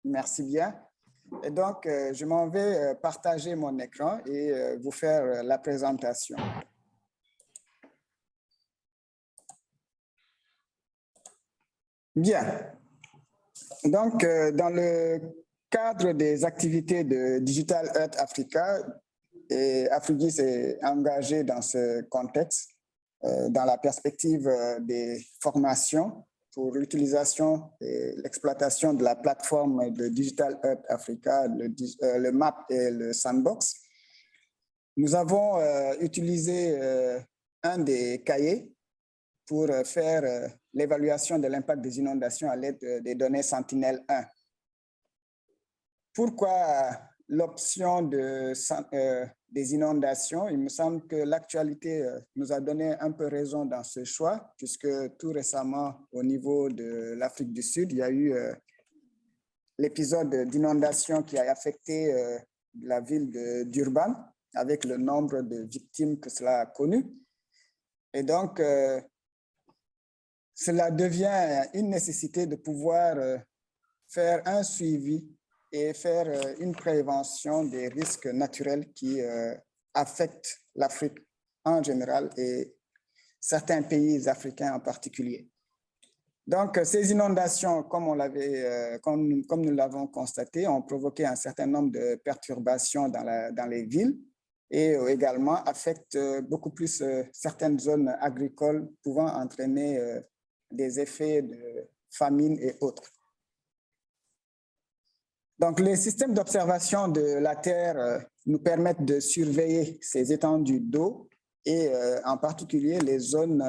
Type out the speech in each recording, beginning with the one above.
Merci bien. Et donc, je m'en vais partager mon écran et vous faire la présentation. Bien. Donc, dans le cadre des activités de Digital Earth Africa, et Afrigis est engagé dans ce contexte, dans la perspective des formations pour l'utilisation et l'exploitation de la plateforme de Digital Earth Africa, le MAP et le Sandbox. Nous avons utilisé un des cahiers pour faire l'évaluation de l'impact des inondations à l'aide des données Sentinel-1. Pourquoi l'option des inondations? Il me semble que l'actualité nous a donné un peu raison dans ce choix, puisque tout récemment, au niveau de l'Afrique du Sud, il y a eu l'épisode d'inondation qui a affecté la ville de Durban, avec le nombre de victimes que cela a connu. Et donc, cela devient une nécessité de pouvoir faire un suivi et faire une prévention des risques naturels qui affectent l'Afrique en général et certains pays africains en particulier. Donc, ces inondations, comme nous l'avons constaté, ont provoqué un certain nombre de perturbations dans les villes et également affectent beaucoup plus certaines zones agricoles pouvant entraîner des effets de famine et autres. Donc, les systèmes d'observation de la Terre nous permettent de surveiller ces étendues d'eau et en particulier les zones,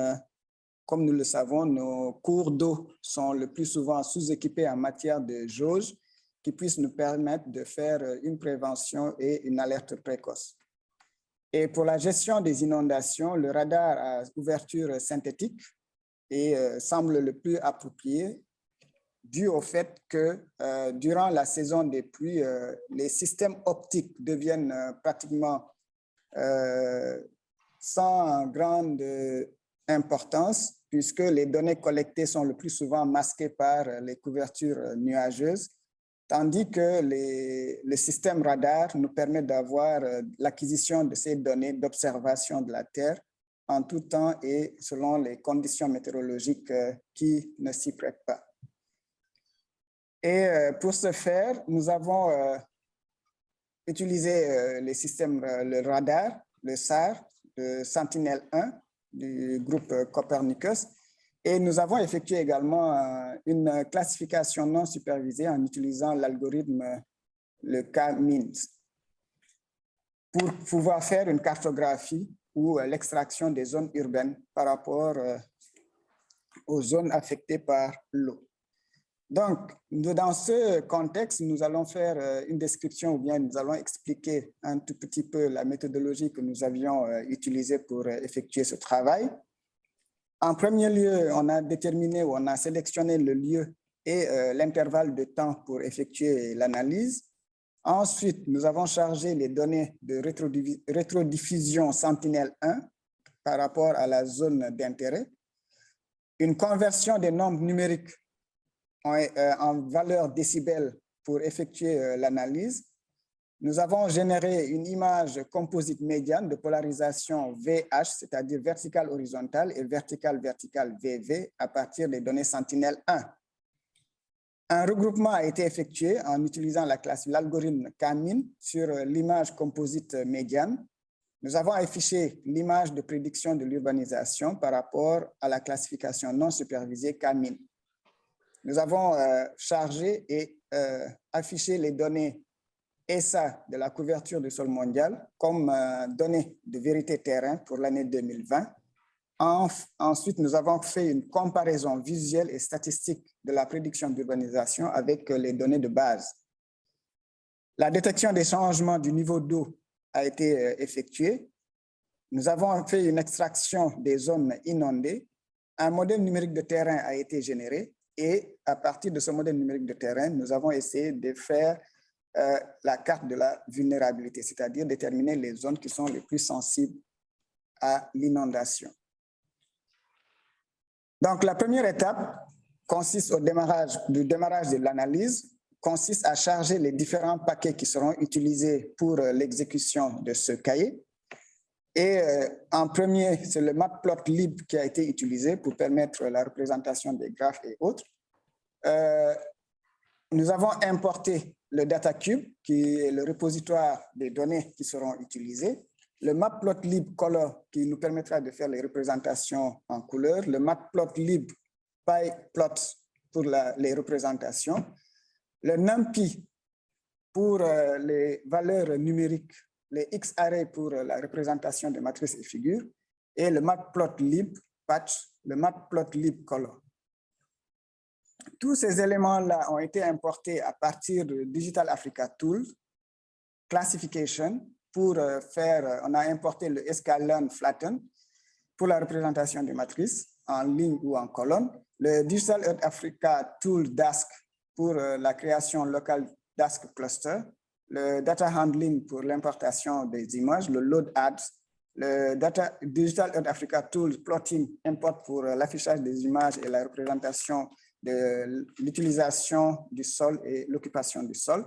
comme nous le savons, nos cours d'eau sont le plus souvent sous-équipés en matière de jauge qui puissent nous permettre de faire une prévention et une alerte précoce. Et pour la gestion des inondations, le radar à ouverture synthétique semble le plus approprié dû au fait que durant la saison des pluies, les systèmes optiques deviennent pratiquement sans grande importance, puisque les données collectées sont le plus souvent masquées par les couvertures nuageuses, tandis que le système radar nous permet d'avoir l'acquisition de ces données d'observation de la Terre en tout temps et selon les conditions météorologiques qui ne s'y prêtent pas. Et pour ce faire, nous avons utilisé les systèmes, le radar, le SAR, le Sentinel-1 du groupe Copernicus, et nous avons effectué également une classification non supervisée en utilisant l'algorithme, le K-means, pour pouvoir faire une cartographie ou l'extraction des zones urbaines par rapport aux zones affectées par l'eau. Donc, dans ce contexte, nous allons faire une description ou bien nous allons expliquer un tout petit peu la méthodologie que nous avions utilisée pour effectuer ce travail. En premier lieu, on a déterminé ou on a sélectionné le lieu et l'intervalle de temps pour effectuer l'analyse. Ensuite, nous avons chargé les données de rétrodiffusion Sentinel-1 par rapport à la zone d'intérêt. Une conversion des nombres numériques en valeur décibels pour effectuer l'analyse. Nous avons généré une image composite médiane de polarisation VH, c'est-à-dire verticale horizontale et verticale verticale VV à partir des données Sentinel-1. Un regroupement a été effectué en utilisant l'algorithme K-mean sur l'image composite médiane. Nous avons affiché l'image de prédiction de l'urbanisation par rapport à la classification non supervisée K-mean. Nous avons chargé et affiché les données ESA de la couverture du sol mondial comme données de vérité terrain pour l'année 2020. Ensuite, nous avons fait une comparaison visuelle et statistique de la prédiction d'urbanisation avec les données de base. La détection des changements du niveau d'eau a été effectuée. Nous avons fait une extraction des zones inondées. Un modèle numérique de terrain a été généré et à partir de ce modèle numérique de terrain, nous avons essayé de faire la carte de la vulnérabilité, c'est-à-dire déterminer les zones qui sont les plus sensibles à l'inondation. Donc, la première étape consiste au démarrage de l'analyse consiste à charger les différents paquets qui seront utilisés pour l'exécution de ce cahier. Et en premier, c'est le matplotlib qui a été utilisé pour permettre la représentation des graphes et autres. Nous avons importé le DataCube, qui est le repositoire des données qui seront utilisées, le matplotlib color, qui nous permettra de faire les représentations en couleur, le matplotlib pyplot pour les représentations, le numpy pour les valeurs numériques, les X-arrays pour la représentation des matrices et figures, et le matplotlib patch, le matplotlib color. Tous ces éléments-là ont été importés à partir de Digital Africa Tools, Classification, pour faire, on a importé le sklearn flatten pour la représentation des matrices en ligne ou en colonne, le Digital Earth Africa Tool Dask pour la création locale Dask cluster, le data handling pour l'importation des images, le load ads, le Digital Earth Africa Tools plotting import pour l'affichage des images et la représentation de l'utilisation du sol et l'occupation du sol.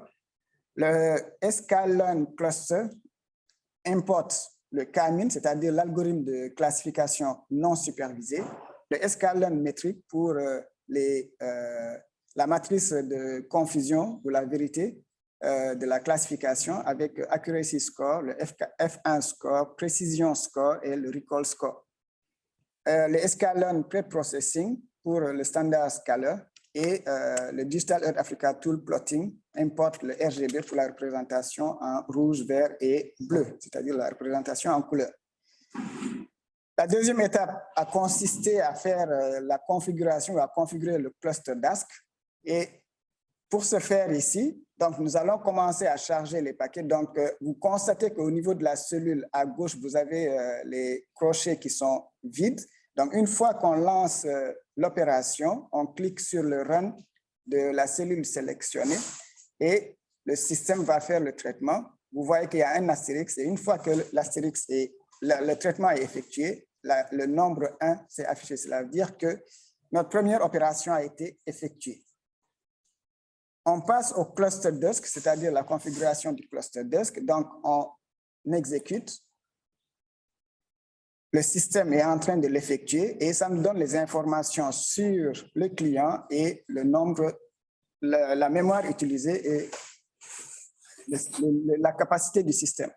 Le sklearn cluster importe le K-mean, c'est-à-dire l'algorithme de classification non supervisé, le sklearn metric pour la matrice de confusion ou la vérité de la classification avec accuracy score, le F1 score, precision score et le recall score. Le sklearn preprocessing pour le standard scaler et le Digital Earth Africa Tool Plotting importe le RGB pour la représentation en rouge, vert et bleu, c'est-à-dire la représentation en couleur. La deuxième étape a consisté à faire la configuration, à configurer le cluster Dask. Et pour ce faire ici, donc nous allons commencer à charger les paquets. Donc, vous constatez qu'au niveau de la cellule à gauche, vous avez les crochets qui sont vides. Donc, une fois qu'on lance l'opération, on clique sur le Run de la cellule sélectionnée et le système va faire le traitement. Vous voyez qu'il y a un astérix et une fois que l'astérix et le traitement est effectué, le nombre 1 s'est affiché. Cela veut dire que notre première opération a été effectuée. On passe au cluster Dask, c'est-à-dire la configuration du cluster Dask. Donc, on exécute. Le système est en train de l'effectuer et ça nous donne les informations sur le client et le nombre, la mémoire utilisée et la capacité du système.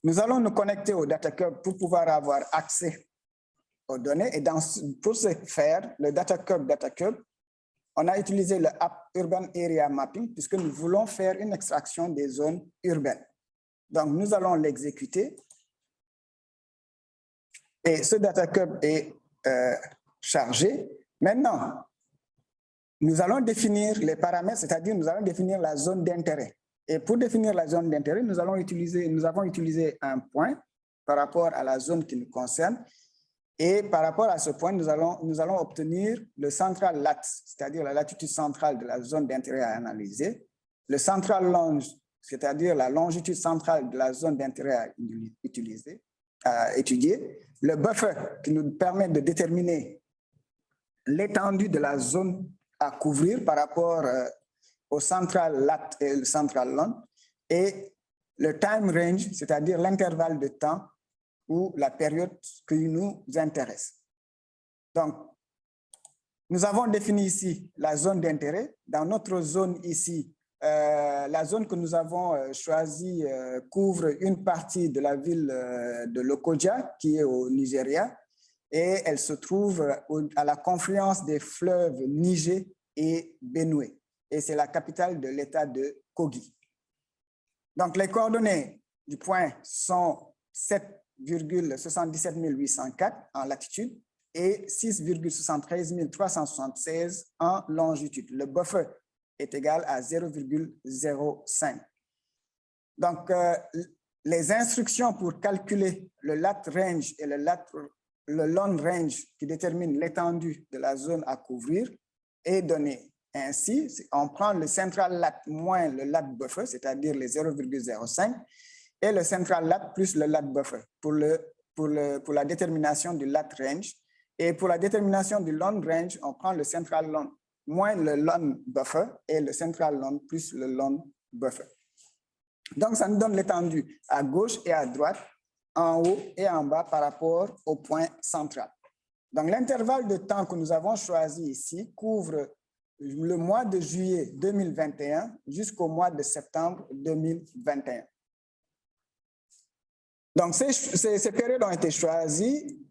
Nous allons nous connecter au DataCube pour pouvoir avoir accès aux données. Et pour ce faire, le DataCube, on a utilisé le App Urban Area Mapping puisque nous voulons faire une extraction des zones urbaines. Donc, nous allons l'exécuter. Et ce DataCube est chargé. Maintenant, nous allons définir les paramètres, c'est-à-dire nous allons définir la zone d'intérêt. Et pour définir la zone d'intérêt, nous avons utilisé un point par rapport à la zone qui nous concerne. Et par rapport à ce point, nous allons obtenir le central lat, c'est-à-dire la latitude centrale de la zone d'intérêt à analyser, le central longe, c'est-à-dire la longitude centrale de la zone d'intérêt à étudier, le buffer qui nous permet de déterminer l'étendue de la zone à couvrir par rapport au central lat et le central long, et le time range, c'est-à-dire l'intervalle de temps ou la période qui nous intéresse. Donc, nous avons défini ici la zone d'intérêt. Dans notre zone ici, la zone que nous avons choisie couvre une partie de la ville de Lokoja, qui est au Nigeria, et elle se trouve à la confluence des fleuves Niger et Benue. Et c'est la capitale de l'État de Kogi. Donc, les coordonnées du point sont 7,77 804 en latitude et 6,73 376 en longitude. Le buffer est égal à 0,05. Donc, les instructions pour calculer le lat range et le long range qui déterminent l'étendue de la zone à couvrir est donné ainsi. On prend le central lat moins le lat buffer, c'est-à-dire les 0,05, et le central lat plus le lat buffer pour la détermination du lat range. Et pour la détermination du long range, on prend le central long moins le lone buffer et le central lone plus le lone buffer. Donc, ça nous donne l'étendue à gauche et à droite, en haut et en bas par rapport au point central. Donc, l'intervalle de temps que nous avons choisi ici couvre le mois de juillet 2021 jusqu'au mois de septembre 2021. Donc, ces périodes ont été choisies,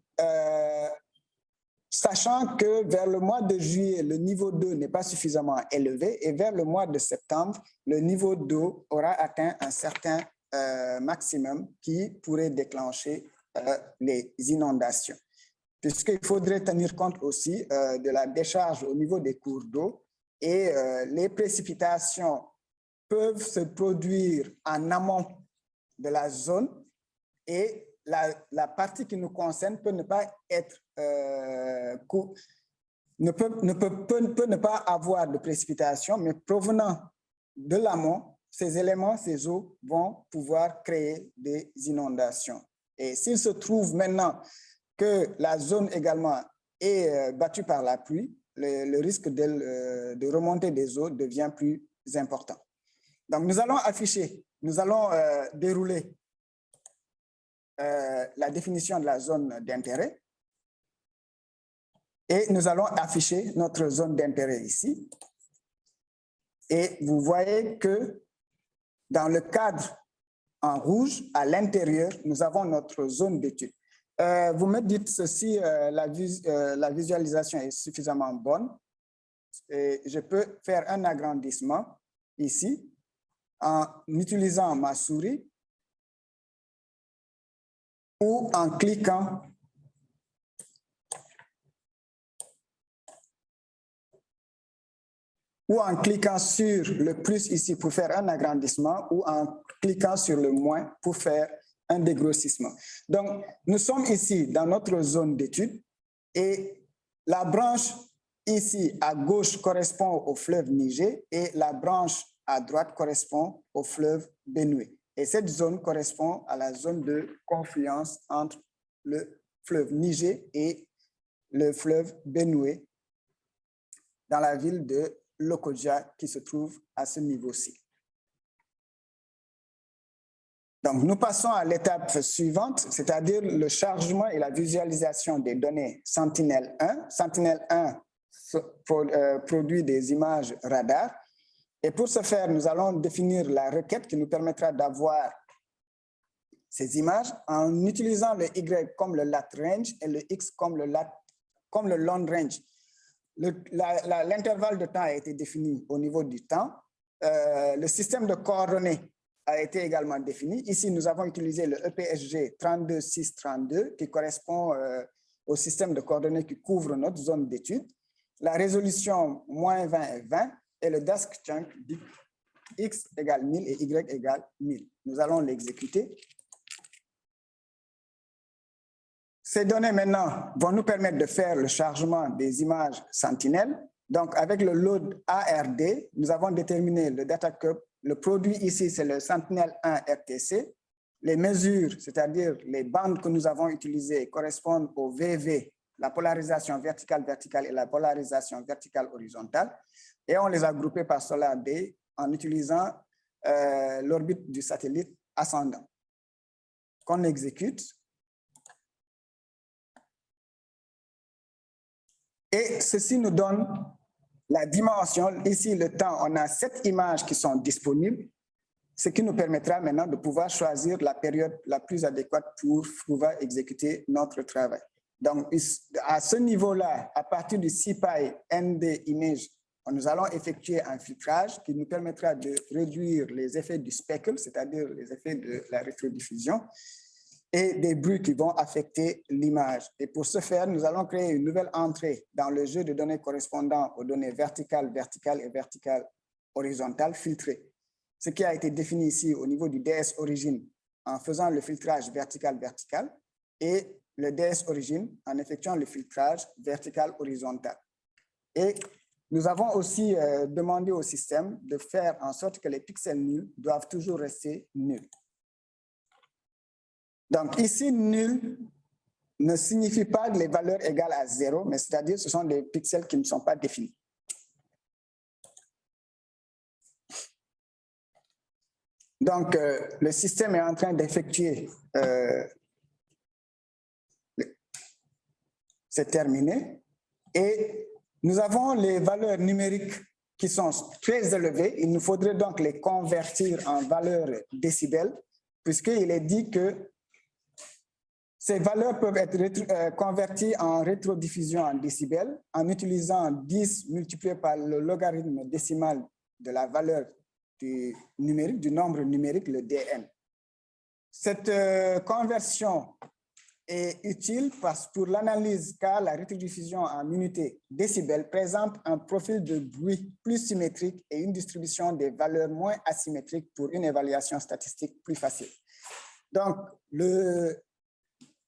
sachant que vers le mois de juillet, le niveau d'eau n'est pas suffisamment élevé et vers le mois de septembre, le niveau d'eau aura atteint un certain maximum qui pourrait déclencher les inondations. Puisqu'il faudrait tenir compte aussi de la décharge au niveau des cours d'eau et les précipitations peuvent se produire en amont de la zone et la partie qui nous concerne peut ne pas être peut ne pas avoir de précipitations, mais provenant de l'amont, ces éléments, ces eaux vont pouvoir créer des inondations. Et s'il se trouve maintenant que la zone également est battue par la pluie, le risque de remontée des eaux devient plus important. Donc, nous allons afficher, nous allons dérouler la définition de la zone d'intérêt et nous allons afficher notre zone d'intérêt ici. Et vous voyez que dans le cadre en rouge, à l'intérieur, nous avons notre zone d'étude. Vous me dites ceci, la visualisation est suffisamment bonne. Et je peux faire un agrandissement ici en utilisant ma souris ou en cliquant sur le plus ici pour faire un agrandissement ou en cliquant sur le moins pour faire un dégrossissement. Donc, nous sommes ici dans notre zone d'étude et la branche ici à gauche correspond au fleuve Niger et la branche à droite correspond au fleuve Benue. Et cette zone correspond à la zone de confluence entre le fleuve Niger et le fleuve Benue dans la ville de Lokoja qui se trouve à ce niveau-ci. Donc, nous passons à l'étape suivante, c'est-à-dire le chargement et la visualisation des données Sentinel-1. Sentinel-1 produit des images radar. Et pour ce faire, nous allons définir la requête qui nous permettra d'avoir ces images en utilisant le Y comme le lat range et le X comme le long range. L'intervalle de temps a été défini au niveau du temps. Le système de coordonnées a été également défini. Ici, nous avons utilisé le EPSG 32632 qui correspond au système de coordonnées qui couvre notre zone d'étude. La résolution -20 et 20 et le dask chunk dit X égale 1000 et Y égale 1000. Nous allons l'exécuter. Ces données maintenant vont nous permettre de faire le chargement des images Sentinel. Donc, avec le load ARD, nous avons déterminé le data cup. Le produit ici, c'est le Sentinel-1 RTC. Les mesures, c'est-à-dire les bandes que nous avons utilisées, correspondent au VV, la polarisation verticale-verticale et la polarisation verticale-horizontale. Et on les a groupés par Solar D en utilisant l'orbite du satellite ascendant. Qu'on exécute. Et ceci nous donne la dimension. Ici, le temps, on a 7 images qui sont disponibles, ce qui nous permettra maintenant de pouvoir choisir la période la plus adéquate pour pouvoir exécuter notre travail. Donc, à ce niveau-là, à partir du CPI ND Image, nous allons effectuer un filtrage qui nous permettra de réduire les effets du speckle, c'est-à-dire les effets de la rétrodiffusion, et des bruits qui vont affecter l'image. Et pour ce faire, nous allons créer une nouvelle entrée dans le jeu de données correspondant aux données verticales, verticales et verticales horizontales filtrées. Ce qui a été défini ici au niveau du DS Origin en faisant le filtrage vertical-vertical et le DS Origin en effectuant le filtrage vertical-horizontal. Et nous avons aussi demandé au système de faire en sorte que les pixels nuls doivent toujours rester nuls. Donc ici, nul ne signifie pas les valeurs égales à 0, mais c'est-à-dire ce sont des pixels qui ne sont pas définis. Donc, le système est en train d'effectuer, c'est terminé, et nous avons les valeurs numériques qui sont très élevées. Il nous faudrait donc les convertir en valeurs décibels, puisqu'il est dit que ces valeurs peuvent être converties en rétrodiffusion en décibels en utilisant 10 multiplié par le logarithme décimal de la valeur du numérique, du nombre numérique, le dn. Cette conversion est utile parce que pour l'analyse, car la rétrodiffusion en unité décibels présente un profil de bruit plus symétrique et une distribution des valeurs moins asymétriques pour une évaluation statistique plus facile. Donc,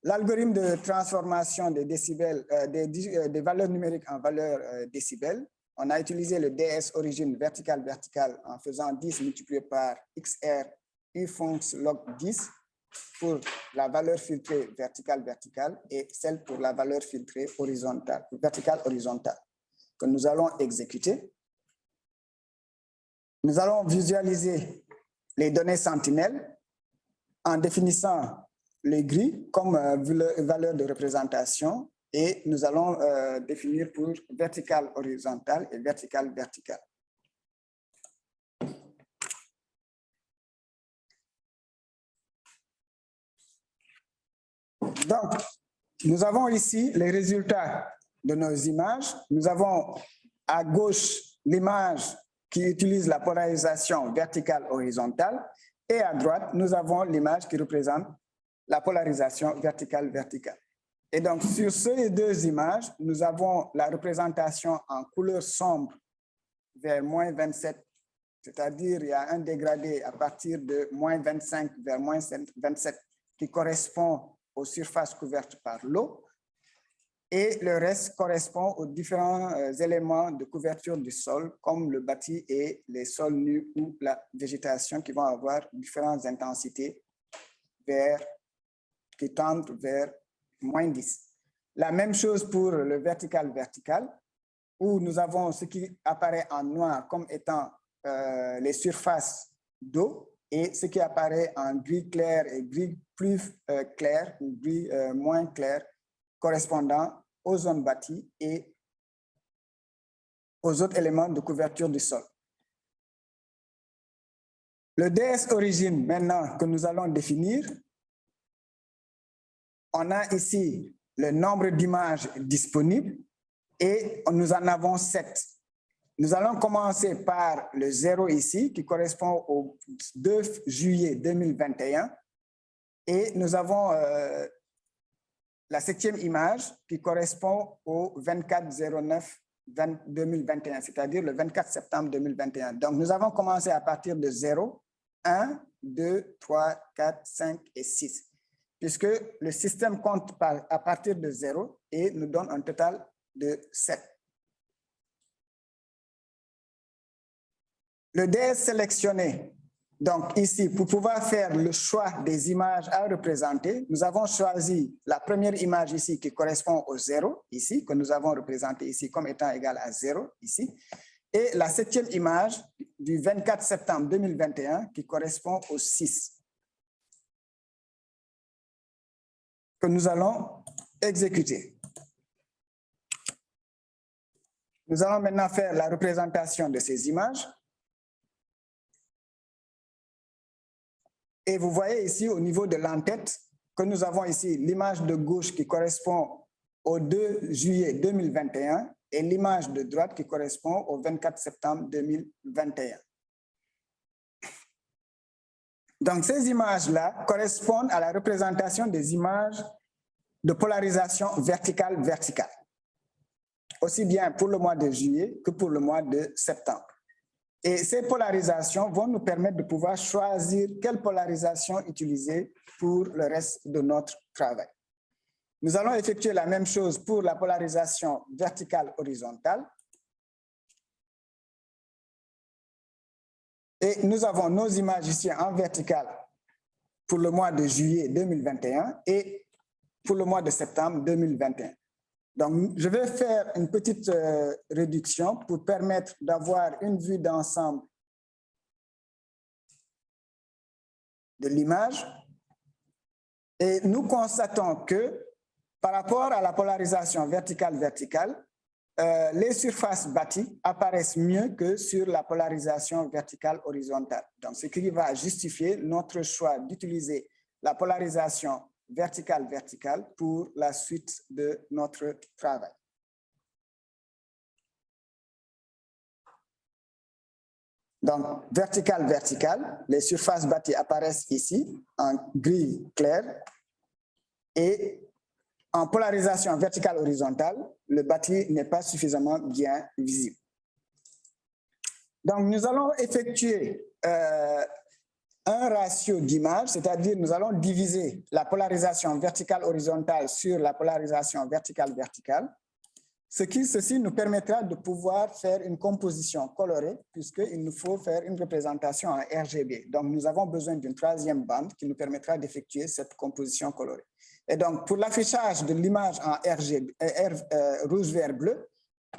l'algorithme de transformation des décibels, des valeurs numériques en valeurs décibels, on a utilisé le DS origine verticale-verticale en faisant 10 multiplié par XR ufunc log 10 pour la valeur filtrée verticale-verticale et celle pour la valeur filtrée horizontale, verticale-horizontale, que nous allons exécuter. Nous allons visualiser les données sentinelles en définissant les grilles comme valeur de représentation et nous allons définir pour vertical horizontal et vertical vertical. Donc, nous avons ici les résultats de nos images. Nous avons à gauche l'image qui utilise la polarisation verticale horizontale et à droite, nous avons l'image qui représente la polarisation verticale-verticale. Et donc, sur ces deux images, nous avons la représentation en couleur sombre vers moins 27, c'est-à-dire il y a un dégradé à partir de moins 25 vers moins 27 qui correspond aux surfaces couvertes par l'eau, et le reste correspond aux différents éléments de couverture du sol, comme le bâti et les sols nus ou la végétation qui vont avoir différentes intensités qui tendent vers moins 10. La même chose pour le vertical-vertical, où nous avons ce qui apparaît en noir comme étant les surfaces d'eau et ce qui apparaît en gris clair et gris plus clair ou gris moins clair correspondant aux zones bâties et aux autres éléments de couverture du sol. Le DS origine maintenant que nous allons définir, on a ici le nombre d'images disponibles et nous en avons 7. Nous allons commencer par le 0 ici, qui correspond au 2 juillet 2021. Et nous avons la 7e image qui correspond au 24/09/2021, c'est-à-dire le 24 septembre 2021. Donc, nous avons commencé à partir de 0, 1, 2, 3, 4, 5 et 6. Puisque le système compte à partir de 0 et nous donne un total de 7. Le DS sélectionné, donc ici, pour pouvoir faire le choix des images à représenter, nous avons choisi la première image ici qui correspond au 0, ici, que nous avons représenté ici comme étant égal à 0, ici, et la 7e image du 24 septembre 2021 qui correspond au 6. Que nous allons exécuter. Nous allons maintenant faire la représentation de ces images. Et vous voyez ici au niveau de l'entête que nous avons ici l'image de gauche qui correspond au 2 juillet 2021 et l'image de droite qui correspond au 24 septembre 2021. Donc, ces images-là correspondent à la représentation des images de polarisation verticale-verticale, aussi bien pour le mois de juillet que pour le mois de septembre. Et ces polarisations vont nous permettre de pouvoir choisir quelle polarisation utiliser pour le reste de notre travail. Nous allons effectuer la même chose pour la polarisation verticale-horizontale. Et nous avons nos images ici en verticale pour le mois de juillet 2021 et pour le mois de septembre 2021. Donc, je vais faire une petite réduction pour permettre d'avoir une vue d'ensemble de l'image et nous constatons que par rapport à la polarisation verticale-verticale, les surfaces bâties apparaissent mieux que sur la polarisation verticale-horizontale. Donc, ce qui va justifier notre choix d'utiliser la polarisation verticale-verticale pour la suite de notre travail. Donc, verticale-verticale, les surfaces bâties apparaissent ici en gris clair et en polarisation verticale-horizontale, le bâti n'est pas suffisamment bien visible. Donc, nous allons effectuer un ratio d'image, c'est-à-dire nous allons diviser la polarisation verticale-horizontale sur la polarisation verticale-verticale. Ceci nous permettra de pouvoir faire une composition colorée puisqu'il nous faut faire une représentation en RGB. Donc, nous avons besoin d'une troisième bande qui nous permettra d'effectuer cette composition colorée. Et donc, pour l'affichage de l'image en RGB, rouge, vert, bleu,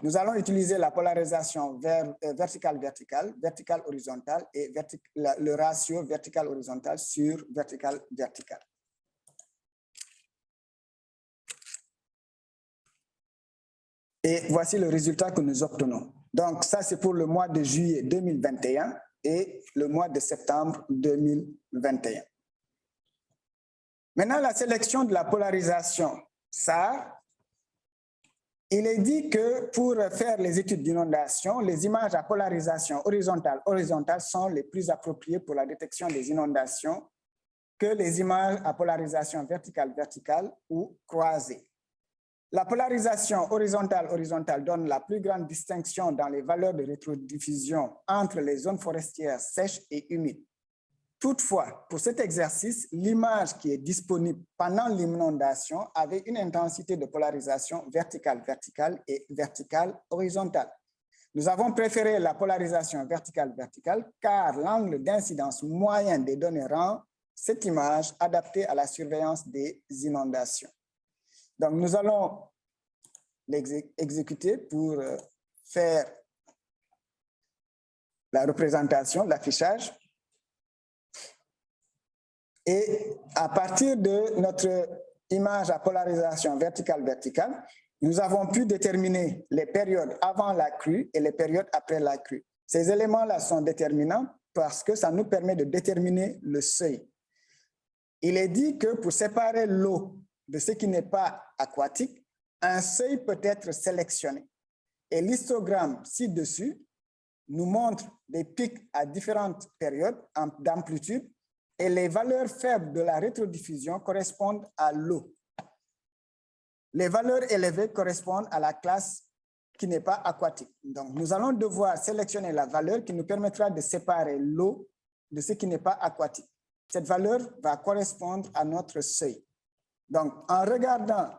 nous allons utiliser la polarisation verticale-verticale, verticale-horizontale et le ratio vertical-horizontal sur vertical-vertical. Et voici le résultat que nous obtenons. Donc, ça, c'est pour le mois de juillet 2021 et le mois de septembre 2021. Maintenant, la sélection de la polarisation SAR, il est dit que pour faire les études d'inondation, les images à polarisation horizontale sont les plus appropriées pour la détection des inondations que les images à polarisation verticale ou croisée. La polarisation horizontale donne la plus grande distinction dans les valeurs de rétrodiffusion entre les zones forestières sèches et humides. Toutefois, pour cet exercice, l'image qui est disponible pendant l'inondation avait une intensité de polarisation verticale-verticale et verticale-horizontale. Nous avons préféré la polarisation verticale-verticale car l'angle d'incidence moyen des données rend cette image adaptée à la surveillance des inondations. Donc, nous allons l'exécuter pour faire la représentation, l'affichage. Et à partir de notre image à polarisation verticale-verticale, nous avons pu déterminer les périodes avant la crue et les périodes après la crue. Ces éléments-là sont déterminants parce que ça nous permet de déterminer le seuil. Il est dit que pour séparer l'eau de ce qui n'est pas aquatique, un seuil peut être sélectionné. Et l'histogramme ci-dessus nous montre des pics à différentes périodes d'amplitude et les valeurs faibles de la rétrodiffusion correspondent à l'eau. Les valeurs élevées correspondent à la classe qui n'est pas aquatique. Donc, nous allons devoir sélectionner la valeur qui nous permettra de séparer l'eau de ce qui n'est pas aquatique. Cette valeur va correspondre à notre seuil. Donc, en regardant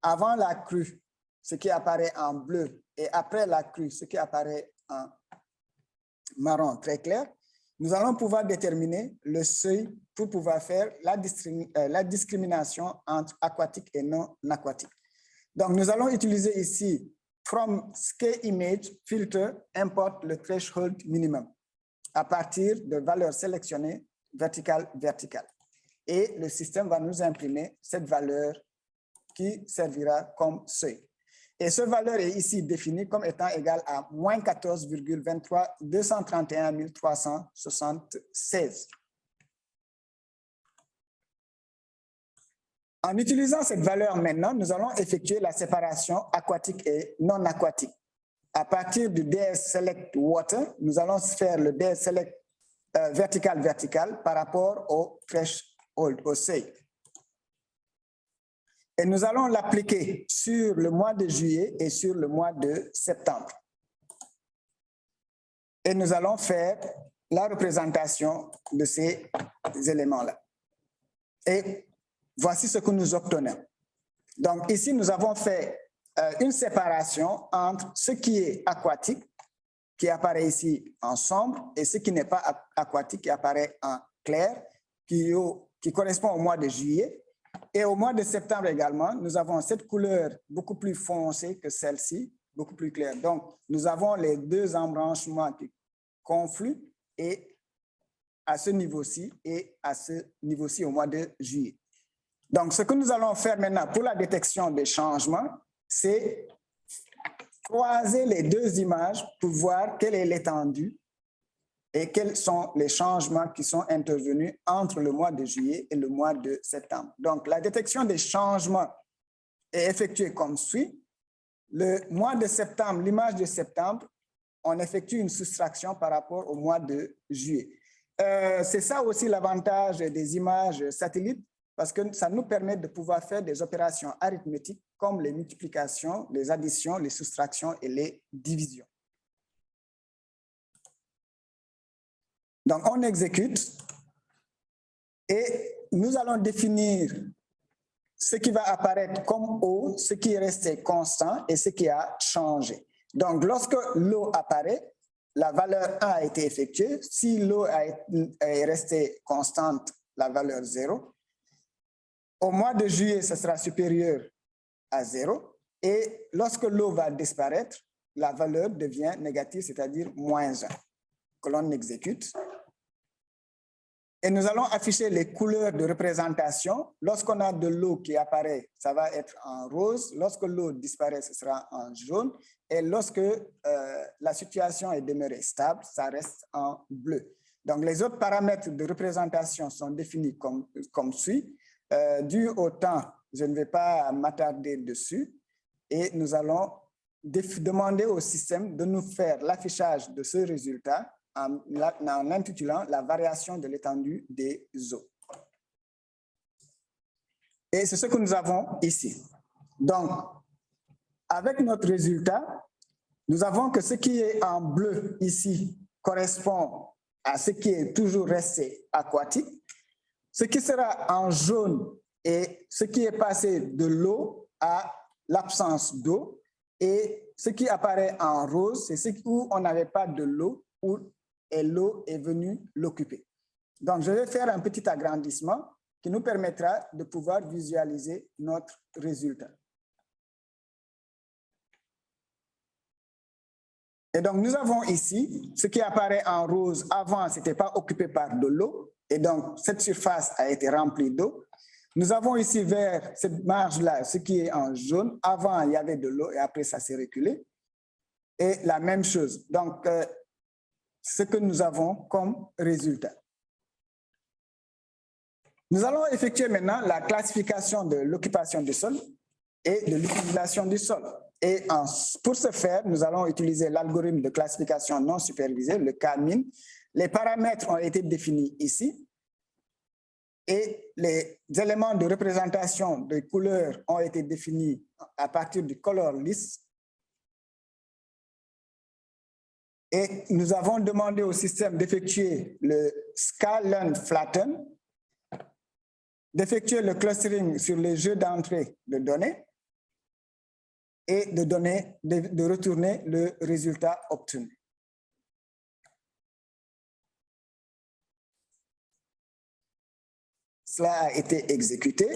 avant la crue, ce qui apparaît en bleu, et après la crue, ce qui apparaît en marron très clair, nous allons pouvoir déterminer le seuil pour pouvoir faire la discrimination entre aquatique et non aquatique. Donc, nous allons utiliser ici from scale image filter import le threshold minimum à partir de valeurs sélectionnées verticale-verticale. Et le système va nous imprimer cette valeur qui servira comme seuil. Et cette valeur est ici définie comme étant égale à moins 14,23 231 376. En utilisant cette valeur maintenant, nous allons effectuer la séparation aquatique et non aquatique. À partir du DS Select Water, nous allons faire le DS Select vertical-vertical par rapport au threshold, au seuil. Et nous allons l'appliquer sur le mois de juillet et sur le mois de septembre. Et nous allons faire la représentation de ces éléments-là. Et voici ce que nous obtenons. Donc ici, nous avons fait une séparation entre ce qui est aquatique, qui apparaît ici en sombre, et ce qui n'est pas aquatique, qui apparaît en clair, qui correspond au mois de juillet. Et au mois de septembre également, nous avons cette couleur beaucoup plus foncée que celle-ci, beaucoup plus claire. Donc, nous avons les deux embranchements qui confluent et à ce niveau-ci et à ce niveau-ci au mois de juillet. Donc, ce que nous allons faire maintenant pour la détection des changements, c'est croiser les deux images pour voir quelle est l'étendue et quels sont les changements qui sont intervenus entre le mois de juillet et le mois de septembre. Donc, la détection des changements est effectuée comme suit. Le mois de septembre, l'image de septembre, on effectue une soustraction par rapport au mois de juillet. C'est ça aussi l'avantage des images satellites, parce que ça nous permet de pouvoir faire des opérations arithmétiques comme les multiplications, les additions, les soustractions et les divisions. Donc, on exécute et nous allons définir ce qui va apparaître comme eau, ce qui est resté constant et ce qui a changé. Donc, lorsque l'eau apparaît, la valeur 1 a été effectuée. Si l'eau est restée constante, la valeur 0. Au mois de juillet, ce sera supérieur à 0. Et lorsque l'eau va disparaître, la valeur devient négative, c'est-à-dire -1, que l'on exécute. Et nous allons afficher les couleurs de représentation. Lorsqu'on a de l'eau qui apparaît, ça va être en rose. Lorsque l'eau disparaît, ce sera en jaune. Et lorsque la situation est demeurée stable, ça reste en bleu. Donc, les autres paramètres de représentation sont définis comme suit. Dû au temps, je ne vais pas m'attarder dessus. Et nous allons demander au système de nous faire l'affichage de ce résultat en intitulant la variation de l'étendue des eaux. Et c'est ce que nous avons ici. Donc, avec notre résultat, nous avons que ce qui est en bleu ici correspond à ce qui est toujours resté aquatique. Ce qui sera en jaune est ce qui est passé de l'eau à l'absence d'eau. Et ce qui apparaît en rose, c'est ce où on n'avait pas de l'eau, et l'eau est venue l'occuper. Donc, je vais faire un petit agrandissement qui nous permettra de pouvoir visualiser notre résultat. Et donc, nous avons ici ce qui apparaît en rose. Avant, ce n'était pas occupé par de l'eau. Et donc, cette surface a été remplie d'eau. Nous avons ici vers cette marge-là, ce qui est en jaune. Avant, il y avait de l'eau et après, ça s'est reculé. Et la même chose. Donc, ce que nous avons comme résultat. Nous allons effectuer maintenant la classification de l'occupation du sol et de l'utilisation du sol. Et pour ce faire, nous allons utiliser l'algorithme de classification non supervisée, le K-min. Les paramètres ont été définis ici. Et les éléments de représentation de couleurs ont été définis à partir du color list. Et nous avons demandé au système d'effectuer le Scaling-Flatten, d'effectuer le clustering sur les jeux d'entrée de données et de retourner le résultat obtenu. Cela a été exécuté.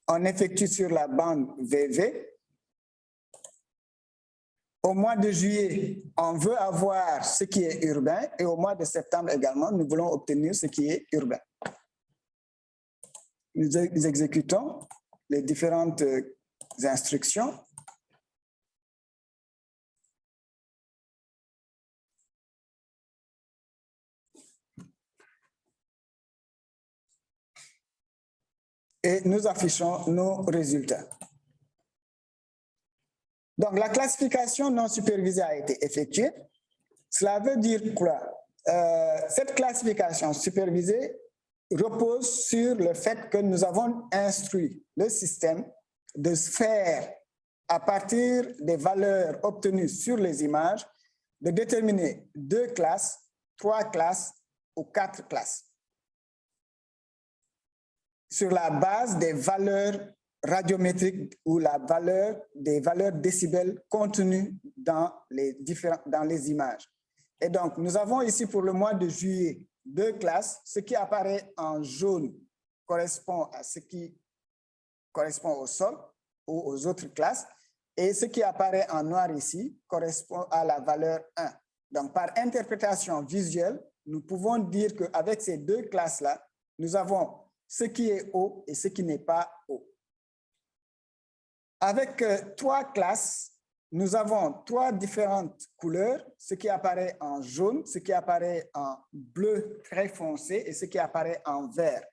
On effectue sur la bande VV. Au mois de juillet, on veut avoir ce qui est urbain et au mois de septembre également, nous voulons obtenir ce qui est urbain. Nous exécutons les différentes instructions. Et nous affichons nos résultats. Donc, la classification non supervisée a été effectuée. Cela veut dire quoi? Cette classification supervisée repose sur le fait que nous avons instruit le système de faire, à partir des valeurs obtenues sur les images, de déterminer 2 classes, 3 classes ou 4 classes sur la base des valeurs radiométriques ou des valeurs décibels contenues dans les images. Et donc, nous avons ici pour le mois de juillet 2 classes. Ce qui apparaît en jaune correspond à ce qui correspond au sol ou aux autres classes. Et ce qui apparaît en noir ici correspond à la valeur 1. Donc, par interprétation visuelle, nous pouvons dire qu'avec ces deux classes-là, nous avons ce qui est haut et ce qui n'est pas haut. Avec trois classes, nous avons trois différentes couleurs, ce qui apparaît en jaune, ce qui apparaît en bleu très foncé et ce qui apparaît en vert.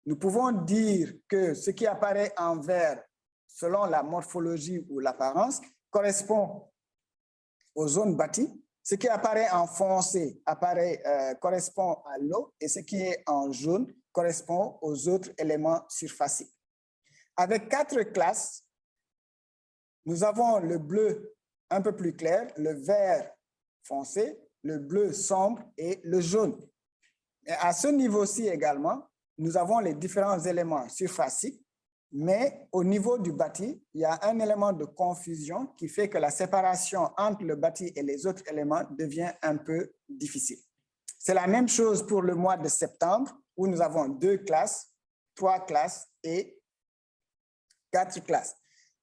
Nous pouvons dire que ce qui apparaît en vert, selon la morphologie ou l'apparence, correspond aux zones bâties. Ce qui apparaît en foncé correspond à l'eau et ce qui est en jaune correspond aux autres éléments surfaciques. Avec quatre classes, nous avons le bleu un peu plus clair, le vert foncé, le bleu sombre et le jaune. Et à ce niveau-ci également, nous avons les différents éléments surfaciques, mais au niveau du bâti, il y a un élément de confusion qui fait que la séparation entre le bâti et les autres éléments devient un peu difficile. C'est la même chose pour le mois de septembre, où nous avons deux classes, trois classes et quatre classes.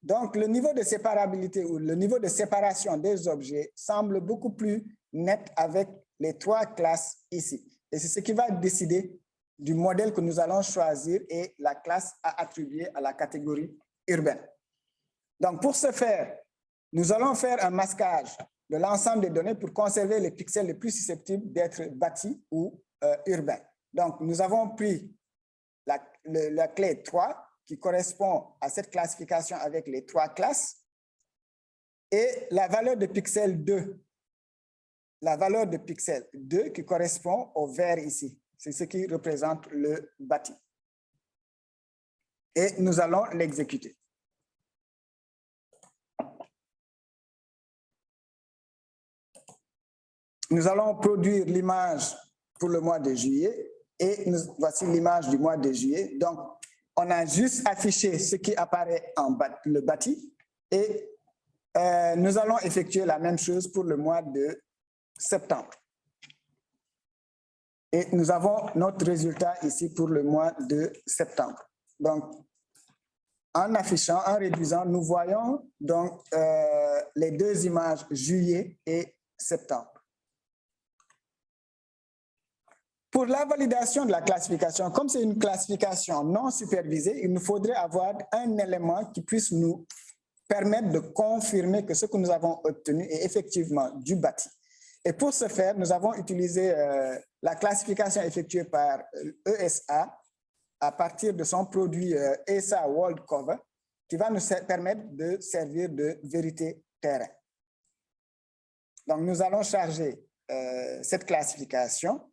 Donc, le niveau de séparabilité ou le niveau de séparation des objets semble beaucoup plus net avec les trois classes ici. Et c'est ce qui va décider du modèle que nous allons choisir et la classe à attribuer à la catégorie urbaine. Donc, pour ce faire, nous allons faire un masquage de l'ensemble des données pour conserver les pixels les plus susceptibles d'être bâtis ou urbains. Donc, nous avons pris la clé 3 qui correspond à cette classification avec les trois classes et la valeur de pixel 2. La valeur de pixel 2 qui correspond au vert ici. C'est ce qui représente le bâti. Et nous allons l'exécuter. Nous allons produire l'image pour le mois de juillet et voici l'image du mois de juillet. Donc, on a juste affiché ce qui apparaît en le bâti et nous allons effectuer la même chose pour le mois de septembre. Et nous avons notre résultat ici pour le mois de septembre. Donc, en affichant, en réduisant, nous voyons donc les deux images juillet et septembre. Pour la validation de la classification, comme c'est une classification non supervisée, il nous faudrait avoir un élément qui puisse nous permettre de confirmer que ce que nous avons obtenu est effectivement du bâti. Et pour ce faire, nous avons utilisé la classification effectuée par ESA à partir de son produit ESA World Cover, qui va nous permettre de servir de vérité terrain. Donc, nous allons charger cette classification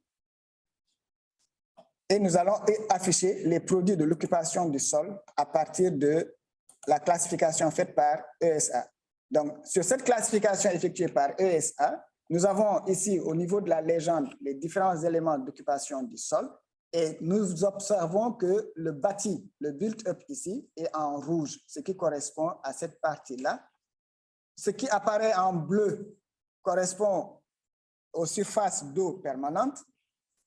et nous allons afficher les produits de l'occupation du sol à partir de la classification faite par ESA. Donc, sur cette classification effectuée par ESA, nous avons ici, au niveau de la légende, les différents éléments d'occupation du sol et nous observons que le bâti, le build-up ici, est en rouge, ce qui correspond à cette partie-là. Ce qui apparaît en bleu correspond aux surfaces d'eau permanentes.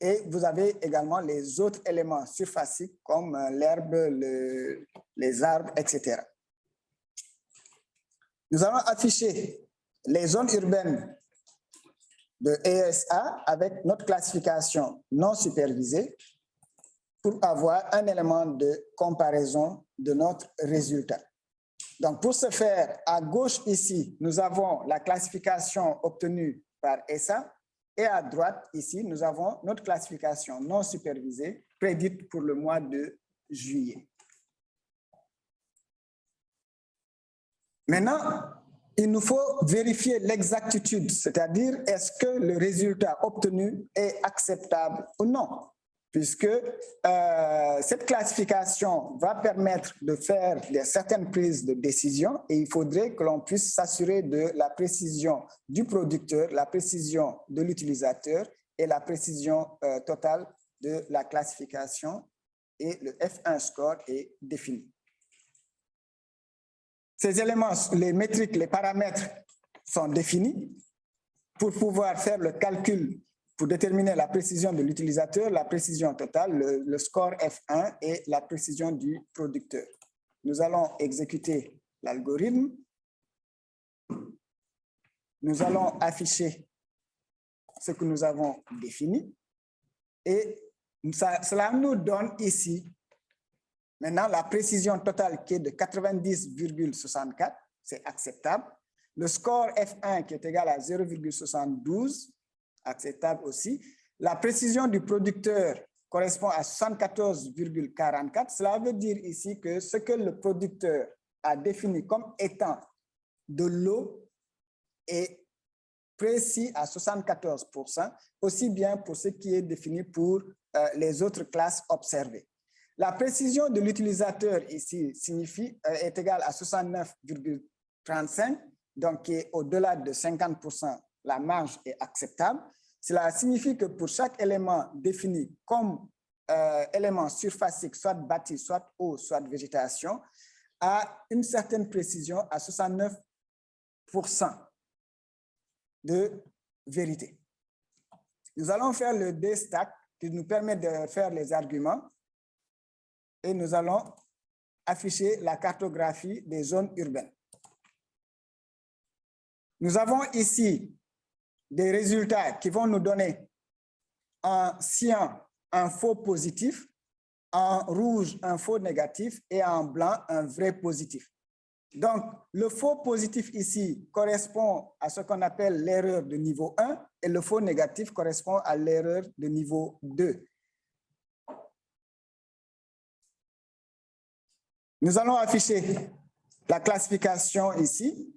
Et vous avez également les autres éléments surfaciques comme l'herbe, les arbres, etc. Nous allons afficher les zones urbaines de ESA avec notre classification non supervisée pour avoir un élément de comparaison de notre résultat. Donc, pour ce faire, à gauche ici, nous avons la classification obtenue par ESA. Et à droite, ici, nous avons notre classification non supervisée prédite pour le mois de juillet. Maintenant, il nous faut vérifier l'exactitude, c'est-à-dire est-ce que le résultat obtenu est acceptable ou non, puisque cette classification va permettre de faire certaines prises de décision et il faudrait que l'on puisse s'assurer de la précision du producteur, la précision de l'utilisateur et la précision totale de la classification et le F1 score est défini. Ces éléments, les métriques, les paramètres sont définis pour pouvoir faire le calcul pour déterminer la précision de l'utilisateur, la précision totale, le score F1 et la précision du producteur. Nous allons exécuter l'algorithme. Nous allons afficher ce que nous avons défini. Et cela nous donne ici, maintenant, la précision totale qui est de 90,64, c'est acceptable. Le score F1 qui est égal à 0,72, acceptable aussi. La précision du producteur correspond à 74,44. Cela veut dire ici que ce que le producteur a défini comme étant de l'eau est précis à 74%, aussi bien pour ce qui est défini pour les autres classes observées. La précision de l'utilisateur ici est égale à 69,35, donc qui est au-delà de 50%, la marge est acceptable. Cela signifie que pour chaque élément défini comme élément surfacique, soit bâti, soit eau, soit végétation, a une certaine précision à 69% de vérité. Nous allons faire le D-stack qui nous permet de faire les arguments et nous allons afficher la cartographie des zones urbaines. Nous avons ici des résultats qui vont nous donner en cyan un faux positif, en rouge un faux négatif et en blanc un vrai positif. Donc, le faux positif ici correspond à ce qu'on appelle l'erreur de niveau 1 et le faux négatif correspond à l'erreur de niveau 2. Nous allons afficher la classification ici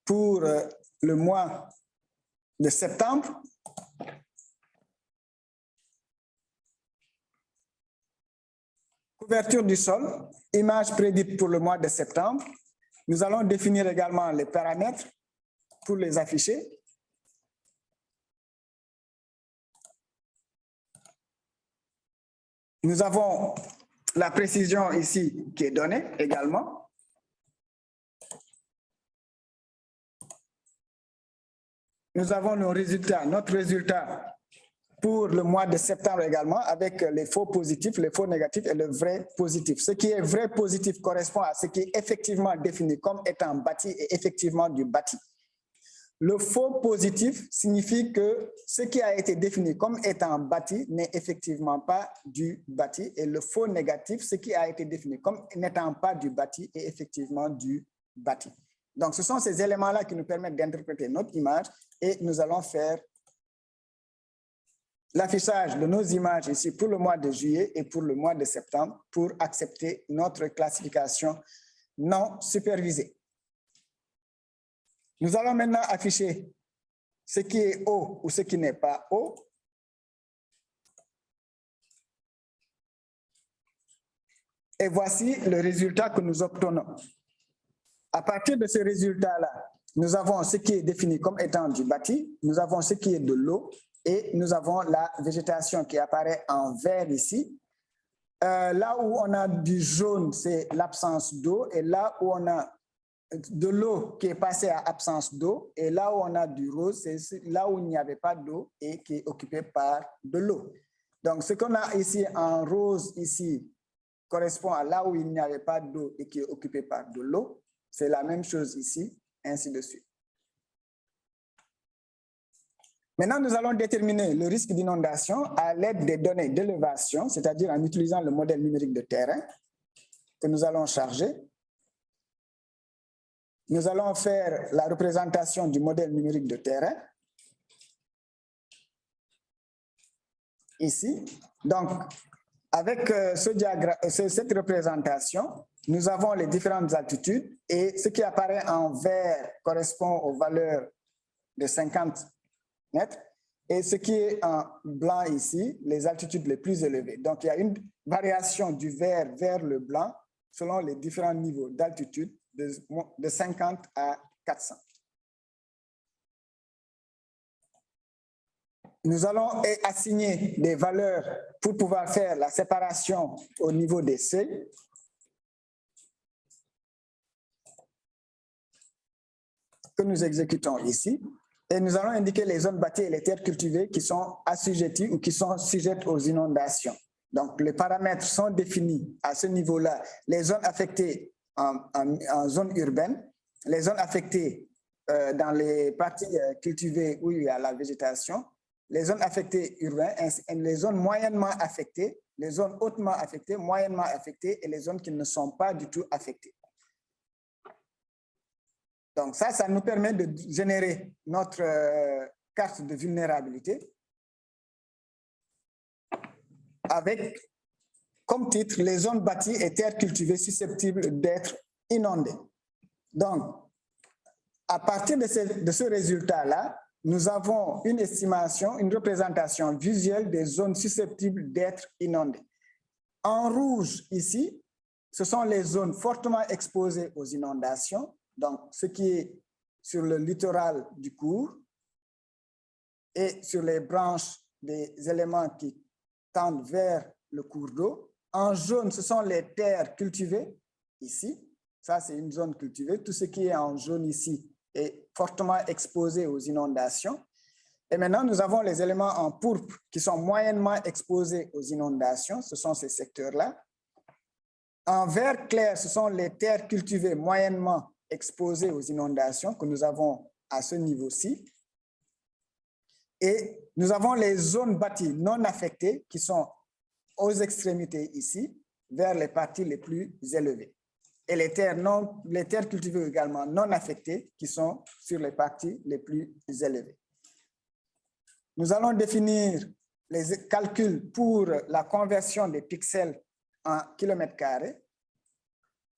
pour le mois de septembre. Couverture du sol, image prédite pour le mois de septembre. Nous allons définir également les paramètres pour les afficher. Nous avons la précision ici qui est donnée également. Nous avons nos résultats, notre résultat pour le mois de septembre également, avec les faux positifs, les faux négatifs et le vrai positif. Ce qui est vrai positif correspond à ce qui est effectivement défini comme étant bâti et effectivement du bâti. Le faux positif signifie que ce qui a été défini comme étant bâti n'est effectivement pas du bâti, et le faux négatif, ce qui a été défini comme n'étant pas du bâti est effectivement du bâti. Donc, ce sont ces éléments-là qui nous permettent d'interpréter notre image et nous allons faire l'affichage de nos images ici pour le mois de juillet et pour le mois de septembre pour accepter notre classification non supervisée. Nous allons maintenant afficher ce qui est eau ou ce qui n'est pas eau. Et voici le résultat que nous obtenons. À partir de ce résultat-là, nous avons ce qui est défini comme étant du bâti, nous avons ce qui est de l'eau et nous avons la végétation qui apparaît en vert ici. Là où on a du jaune, c'est l'absence d'eau, et là où on a de l'eau qui est passée à absence d'eau, et là où on a du rose, c'est là où il n'y avait pas d'eau et qui est occupé par de l'eau. Donc, ce qu'on a ici en rose ici correspond à là où il n'y avait pas d'eau et qui est occupé par de l'eau. C'est la même chose ici, ainsi de suite. Maintenant, nous allons déterminer le risque d'inondation à l'aide des données d'élévation, c'est-à-dire en utilisant le modèle numérique de terrain que nous allons charger. Nous allons faire la représentation du modèle numérique de terrain. Ici. Donc, avec cette représentation, nous avons les différentes altitudes et ce qui apparaît en vert correspond aux valeurs de 50 mètres et ce qui est en blanc ici, les altitudes les plus élevées. Donc, il y a une variation du vert vers le blanc selon les différents niveaux d'altitude de 50 à 400. Nous allons assigner des valeurs pour pouvoir faire la séparation au niveau des seuils. Que nous exécutons ici. Et nous allons indiquer les zones bâties et les terres cultivées qui sont assujetties ou qui sont sujettes aux inondations. Donc, les paramètres sont définis à ce niveau-là. Les zones affectées en zone urbaine, les zones affectées dans les parties cultivées où il y a la végétation, les zones affectées urbaines, les zones moyennement affectées, les zones hautement affectées, moyennement affectées et les zones qui ne sont pas du tout affectées. Donc ça nous permet de générer notre carte de vulnérabilité avec comme titre les zones bâties et terres cultivées susceptibles d'être inondées. Donc, à partir de ce résultat-là, nous avons une estimation, une représentation visuelle des zones susceptibles d'être inondées. En rouge, ici, ce sont les zones fortement exposées aux inondations, donc ce qui est sur le littoral du cours et sur les branches des éléments qui tendent vers le cours d'eau. En jaune, ce sont les terres cultivées, ici. Ça, c'est une zone cultivée. Tout ce qui est en jaune ici est fortement exposé aux inondations. Et maintenant, nous avons les éléments en pourpre qui sont moyennement exposés aux inondations. Ce sont ces secteurs-là. En vert clair, ce sont les terres cultivées moyennement exposées aux inondations que nous avons à ce niveau-ci. Et nous avons les zones bâties non affectées qui sont aux extrémités ici, vers les parties les plus élevées. Et les terres cultivées également non affectées qui sont sur les parties les plus élevées. Nous allons définir les calculs pour la conversion des pixels en kilomètres carrés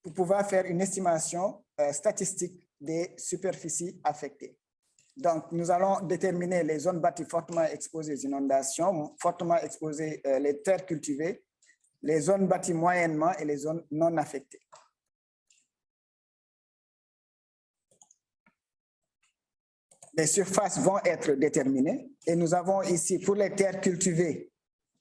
pour pouvoir faire une estimation statistique des superficies affectées. Donc, nous allons déterminer les zones bâties fortement exposées aux inondations, fortement exposées les terres cultivées, les zones bâties moyennement et les zones non affectées. Les surfaces vont être déterminées et nous avons ici, pour les terres cultivées,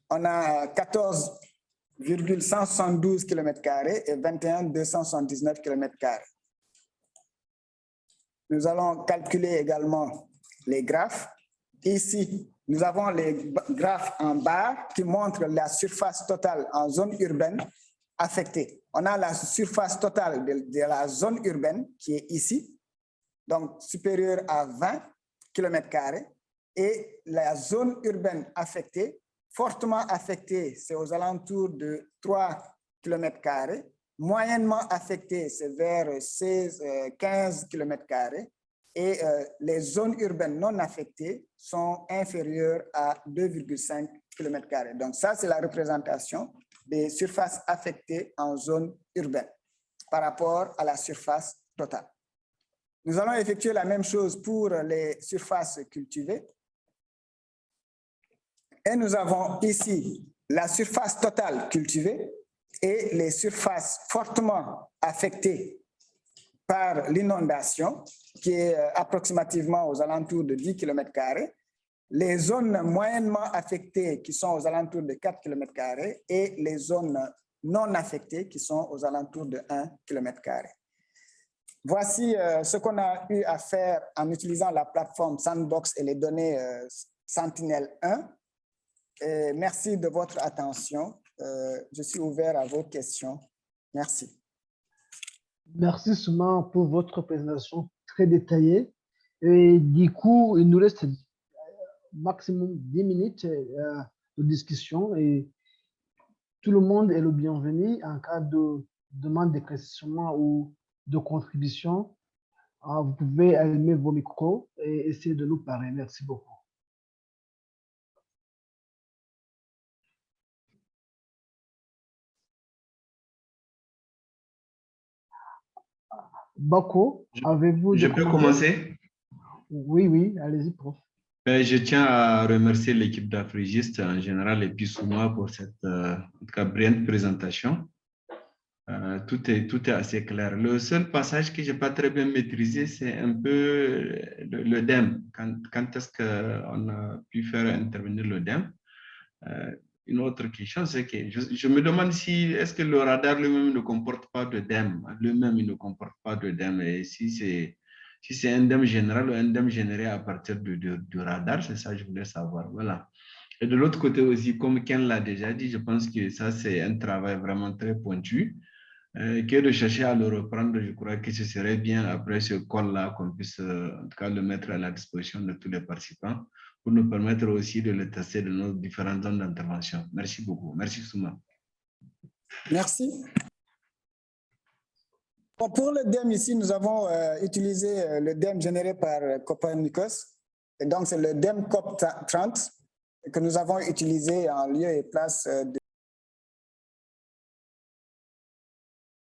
on a 14,172 km² et 21,279 km². Nous allons calculer également les graphes. Ici, nous avons les graphes en barre qui montrent la surface totale en zone urbaine affectée. On a la surface totale de la zone urbaine qui est ici, donc supérieure à 20 km², et la zone urbaine affectée, fortement affectée, c'est aux alentours de 3 km², moyennement affectée, c'est vers 15 km², et les zones urbaines non affectées sont inférieures à 2,5 km². Donc ça, c'est la représentation des surfaces affectées en zone urbaine par rapport à la surface totale. Nous allons effectuer la même chose pour les surfaces cultivées. Et nous avons ici la surface totale cultivée et les surfaces fortement affectées par l'inondation, qui est approximativement aux alentours de 10 km², les zones moyennement affectées qui sont aux alentours de 4 km² et les zones non affectées qui sont aux alentours de 1 km². Voici ce qu'on a eu à faire en utilisant la plateforme Sandbox et les données Sentinel-1. Merci de votre attention. Je suis ouvert à vos questions. Merci. Merci Souma pour votre présentation très détaillée. Et du coup, il nous reste maximum 10 minutes de discussion et tout le monde est le bienvenu en cas de demande d'éclaircissement ou de contribution. Vous pouvez allumer vos micros et essayer de nous parler. Merci beaucoup. Bako, avez-vous... Je peux commencer? Oui, allez-y, prof. Je tiens à remercier l'équipe d'Afrigiste en général et puis Souma pour cette en tout cas, brillante présentation. Tout est assez clair. Le seul passage que je n'ai pas très bien maîtrisé, c'est un peu le DEM. Quand est-ce qu'on a pu faire intervenir le DEM? Une autre question, c'est que je me demande si est-ce que le radar lui-même ne comporte pas de DEM. Lui-même, il ne comporte pas de DEM. Et si c'est un DEM général ou un DEM généré à partir du radar, c'est ça que je voulais savoir. Voilà. Et de l'autre côté aussi, comme Ken l'a déjà dit, je pense que ça, c'est un travail vraiment très pointu. que de chercher à le reprendre. Je crois que ce serait bien après ce call-là qu'on puisse en tout cas le mettre à la disposition de tous les participants pour nous permettre aussi de le tester dans nos différentes zones d'intervention. Merci beaucoup. Merci Souma. Merci. Bon, pour le DEM ici, nous avons utilisé le DEM généré par Copernicus. Et donc, c'est le DEM COP30 que nous avons utilisé en lieu et place de